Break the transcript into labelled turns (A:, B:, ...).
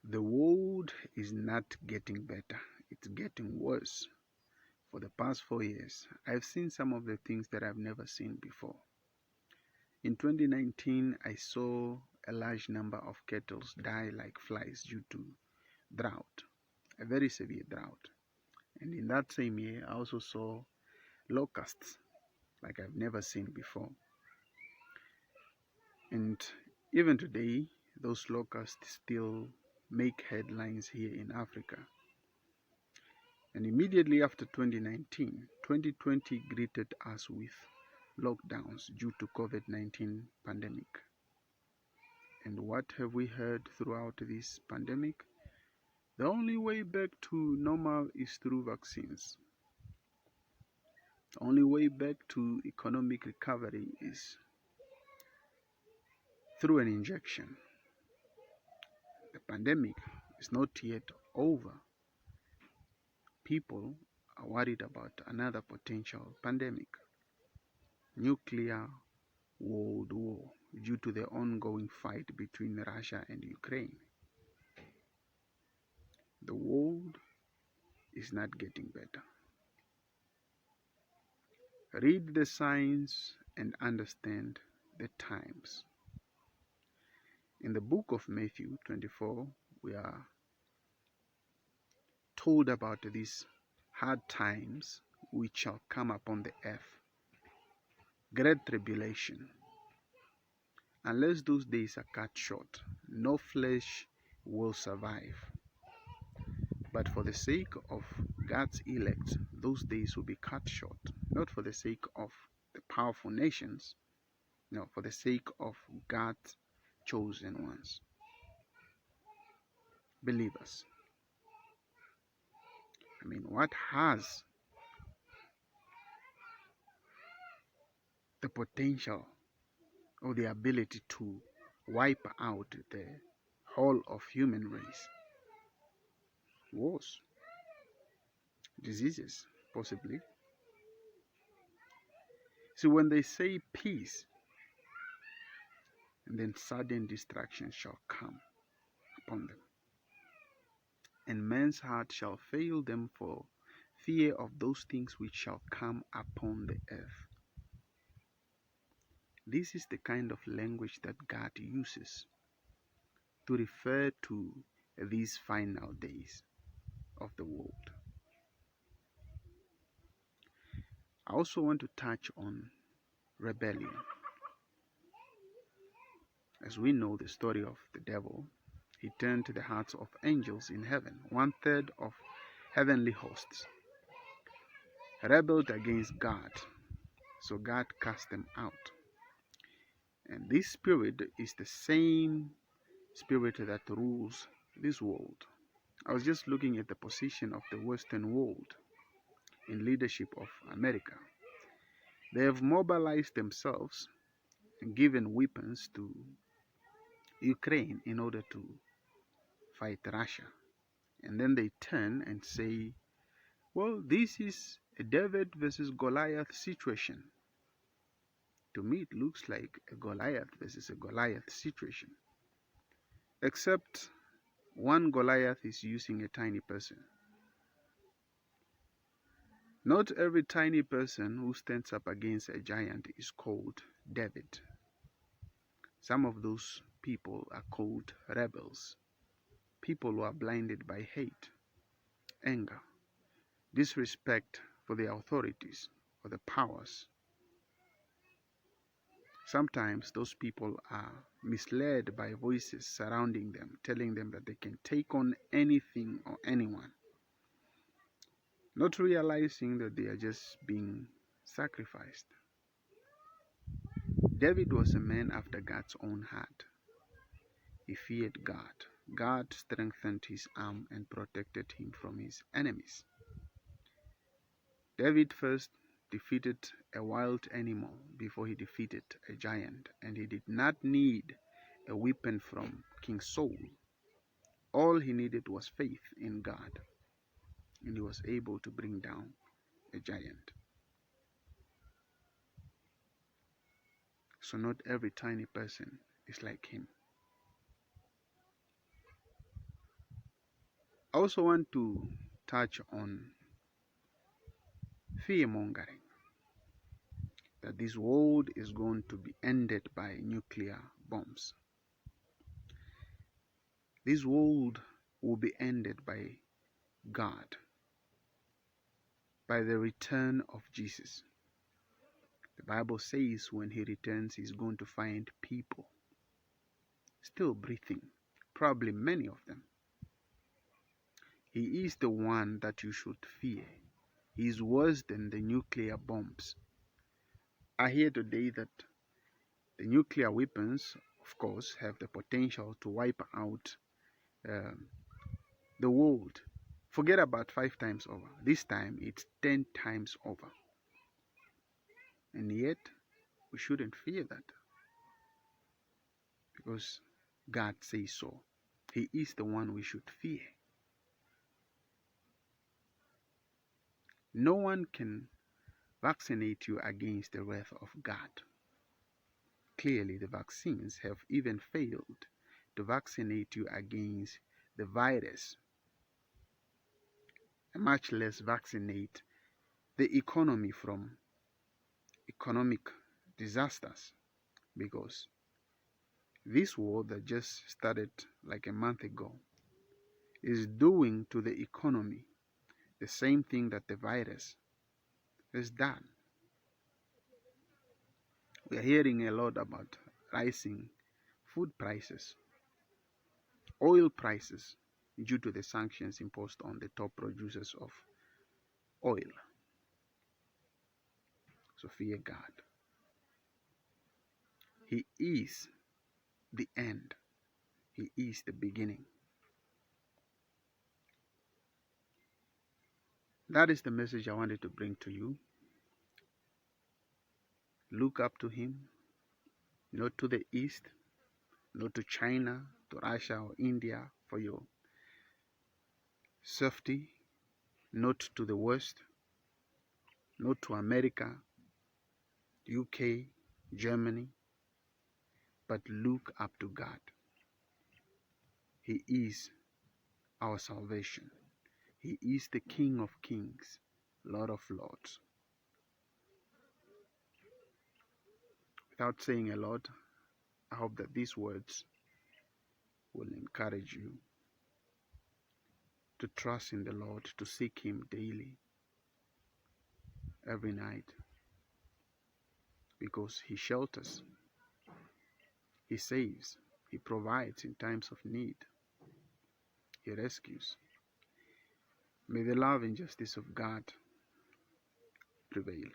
A: The world is not getting better, it's getting worse. For the past 4 years, I've seen some of the things that I've never seen before. In 2019, I saw a large number of kettles die like flies due to drought, a very severe drought. And in that same year, I also saw locusts like I've never seen before. And even today, those locusts still make headlines here in Africa. And immediately after 2019, 2020 greeted us with lockdowns due to COVID-19 pandemic. And what have we heard throughout this pandemic? The only way back to normal is through vaccines. The only way back to economic recovery is through an injection. The pandemic is not yet over. People are worried about another potential pandemic, nuclear world war, due to the ongoing fight between Russia and Ukraine. The world is not getting better. Read the signs and understand the times. In the book of Matthew 24, we are told about these hard times which shall come upon the earth. Great tribulation. Unless those days are cut short, no flesh will survive. But for the sake of God's elect, those days will be cut short. Not for the sake of the powerful nations, no, for the sake of God's chosen ones, believers. What has the potential or the ability to wipe out the whole of human race? Wars, diseases, possibly. See, when they say peace, and then sudden destruction shall come upon them, and men's heart shall fail them for fear of those things which shall come upon the earth. This is the kind of language that God uses to refer to these final days of the world. I also want to touch on rebellion. As we know the story of the devil, he turned the hearts of angels in heaven. 1/3 of heavenly hosts rebelled against God, so God cast them out. And this spirit is the same spirit that rules this world. I was just looking at the position of the Western world in leadership of America. They have mobilized themselves and given weapons to Ukraine in order to fight Russia. And then they turn and say, well, this is a David versus Goliath situation. To me, it looks like a Goliath versus a Goliath situation. Except one Goliath is using a tiny person. Not every tiny person who stands up against a giant is called David. Some of those people are called rebels. People who are blinded by hate, anger, disrespect for the authorities or the powers. Sometimes those people are misled by voices surrounding them, telling them that they can take on anything or anyone, not realizing that they are just being sacrificed. David was a man after God's own heart. He feared God. God strengthened his arm and protected him from his enemies. David first defeated a wild animal before he defeated a giant, and he did not need a weapon from King Saul. All he needed was faith in God, and he was able to bring down a giant. So not every tiny person is like him. I also want to touch on fear mongering, that this world is going to be ended by nuclear bombs. This world will be ended by God, by the return of Jesus. The Bible says when he returns, he's going to find people still breathing, probably many of them. He is the one that you should fear. He is worse than the nuclear bombs. I hear today that the nuclear weapons, of course, have the potential to wipe out um, the world. Forget about 5 times over. This time it's 10 times over. And yet, we shouldn't fear that because God says so. He is the one we should fear. No one can vaccinate you against the wrath of God. Clearly, the vaccines have even failed to vaccinate you against the virus, and much less vaccinate the economy from economic disasters, because this war that just started like a month ago is doing to the economy the same thing that the virus has done. We are hearing a lot about rising food prices, oil prices, due to the sanctions imposed on the top producers of oil. So fear God. He is the end. He is the beginning. That is the message I wanted to bring to you. Look up to him, not to the east, not to China, to Russia or India for your safety, not to the west, not to America, UK, Germany, but look up to God. He is our salvation. He is the King of kings, Lord of lords. Without saying a lot, I hope that these words will encourage you to trust in the Lord, to seek him daily, every night, because he shelters, he saves, he provides in times of need, he rescues. May the love and justice of God prevail.